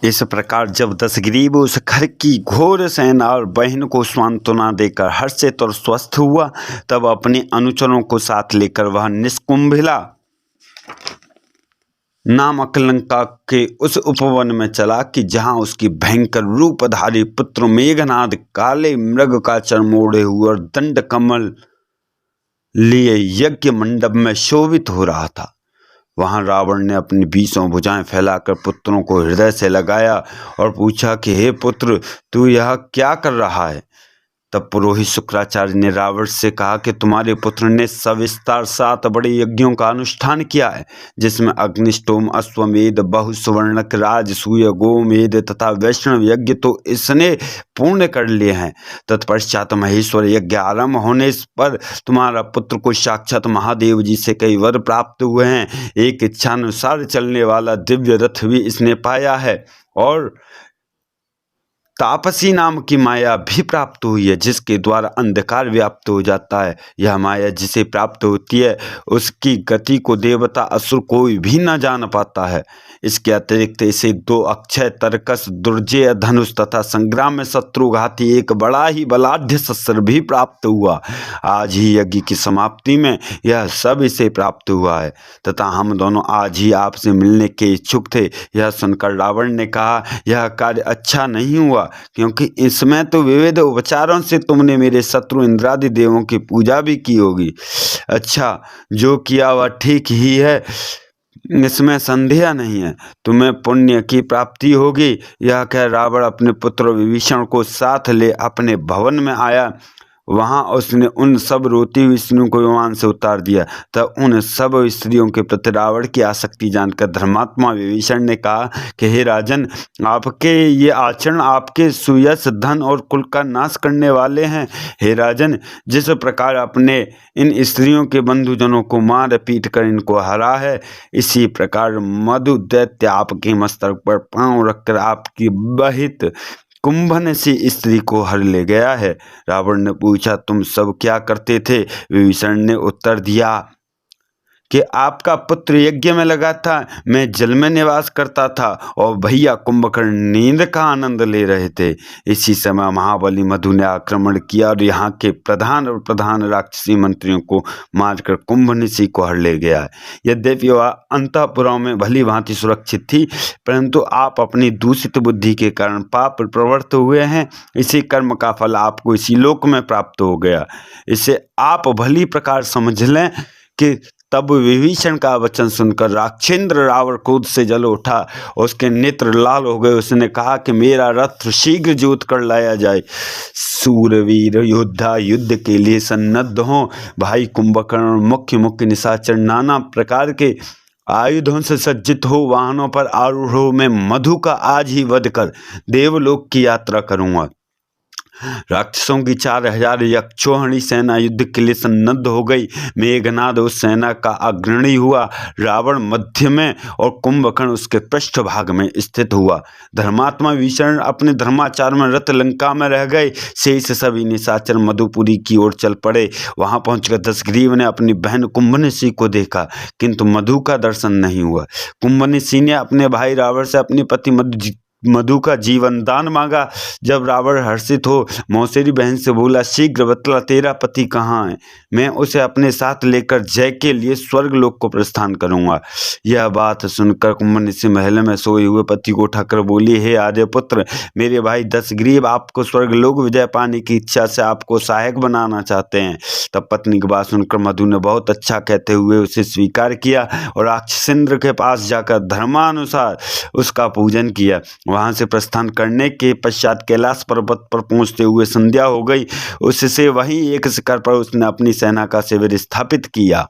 इस प्रकार जब दशग्रीव उस घर की घोर सेना और बहन को सांत्वना देकर हर्षित और स्वस्थ हुआ, तब अपने अनुचरों को साथ लेकर वह निष्कुंभिला नामक लंका के उस उपवन में चला कि जहां उसकी भयंकर रूपधारी पुत्र मेघनाद काले मृग का चर्म ओढ़े हुए और दंड कमल लिए यज्ञ मंडप में शोभित हो रहा था। वहां रावण ने अपनी 20 भुजाएं फैलाकर पुत्रों को हृदय से लगाया और पूछा कि हे पुत्र, तू यह क्या कर रहा है। तब पुरोहित शुक्राचार्य ने रावण से कहा कि तुम्हारे पुत्र ने सविस्तार 7 बड़े यज्ञों का अनुष्ठान किया है, जिसमें अग्निष्टोम, अश्वमेध, बहुसुवर्णक, राजसूय, गोमेध तथा वैष्णव यज्ञ तो इसने पूर्ण कर लिए हैं। तत्पश्चात महेश्वर यज्ञ आरंभ होने पर तुम्हारा पुत्र को साक्षात महादेव जी से कई वर प्राप्त हुए हैं। एक इच्छानुसार चलने वाला दिव्य रथ भी इसने पाया है और तापसी नाम की माया भी प्राप्त हुई है, जिसके द्वारा अंधकार व्याप्त हो जाता है। यह माया जिसे प्राप्त होती है उसकी गति को देवता असुर कोई भी न जान पाता है। इसके अतिरिक्त इसे 2 अक्षय, तरकस, दुर्जय धनुष तथा संग्राम में शत्रुघाती एक बड़ा ही बलाढ्य शस्त्र भी प्राप्त हुआ। आज ही यज्ञ की समाप्ति में यह सब इसे प्राप्त हुआ है तथा हम दोनों आज ही आपसे मिलने के इच्छुक थे। यह सुनकर रावण ने कहा, यह कार्य अच्छा नहीं हुआ, क्योंकि इसमें तो विविध उपचारों से तुमने मेरे शत्रु इंद्रादि देवों की पूजा भी की होगी। अच्छा, जो किया वह ठीक ही है, इसमें संदेह नहीं है। तुम्हें पुण्य की प्राप्ति होगी। यह कह रावण अपने पुत्र विभीषण को साथ ले अपने भवन में आया। वहां उसने उन सब रोती हुई स्त्रियों को विमान से उतार दिया। तब उन सब स्त्रियों के प्रति रावण की आसक्ति जानकर धर्मात्मा विभीषण ने कहा कि हे राजन, आपके ये आचरण आपके सुयश, धन और कुल का नाश करने वाले हैं। हे राजन, जिस प्रकार आपने इन स्त्रियों के बंधुजनों को मार पीट कर इनको हरा है, इसी प्रकार मधु दैत्य आपके मस्तक पर पांव रखकर आपकी बहित कुंभन सी स्त्री को हर ले गया है। रावण ने पूछा, तुम सब क्या करते थे। विभीषण ने उत्तर दिया कि आपका पुत्र यज्ञ में लगा था, मैं जल में निवास करता था और भैया कुंभकर्ण नींद का आनंद ले रहे थे। इसी समय महाबली मधु ने आक्रमण किया और यहाँ के प्रधान राक्षसी मंत्रियों को मारकर कुंभनिसी को हर ले गया। यद्यपि वह अंतःपुरों में भली भांति सुरक्षित थी, परंतु आप अपनी दूषित बुद्धि के कारण पाप प्रवृत्त हुए हैं। इसी कर्म का फल आपको इसी लोक में प्राप्त हो गया। इसे आप भली प्रकार समझ लें कि तब विभीषण का वचन सुनकर राक्षेंद्र रावण क्रोध से जल उठा, उसके नेत्र लाल हो गए। उसने कहा कि मेरा रथ शीघ्र जोत कर लाया जाए। सूरवीर योद्धा युद्ध के लिए सन्नद्ध हों। भाई कुंभकर्ण मुख्य मुख्य निशाचर नाना प्रकार के आयुधों से सज्जित हो वाहनों पर आरूढ़ हो। मैं मधु का आज ही वध कर देवलोक की यात्रा करूंगा। राक्षसों की 4000 यक्षोहिणी सेना युद्ध के लिए सन्नद्ध हो गई। मेघनाद उस सेना का अग्रणी हुआ, रावण मध्य में और कुंभकर्ण उसके पृष्ठभाग में स्थित हुआ। धर्मात्मा विभीषण अपने धर्माचार में रत लंका में रह गए। शेष सभी निशाचर मधुपुरी की ओर चल पड़े। वहां पहुंचकर दशग्रीव ने अपनी बहन कुंभनिसी को देखा, किंतु मधु का दर्शन नहीं हुआ। कुंभनिसी ने अपने भाई रावण से अपनी पति मधु का जीवन दान मांगा। जब रावण हर्षित हो मौसेरी बहन से बोला, शीघ्र बतला तेरा पति कहाँ है, मैं उसे अपने साथ लेकर जय के लिए स्वर्गलोक को प्रस्थान करूंगा। यह बात सुनकर कुंभनिसी महल में सोए हुए पति को उठाकर बोली, हे आर्यपुत्र, मेरे भाई दशग्रीव आपको स्वर्गलोक विजय पाने की इच्छा से आपको सहायक बनाना चाहते हैं। तब पत्नी की बात सुनकर मधु ने बहुत अच्छा कहते हुए उसे स्वीकार किया और राक्षसेंद्र के पास जाकर धर्मानुसार उसका पूजन किया। वहां से प्रस्थान करने के पश्चात कैलाश पर्वत पर पहुंचते हुए संध्या हो गई। उससे वहीं एक शिखर पर उसने अपनी सेना का शिविर स्थापित किया।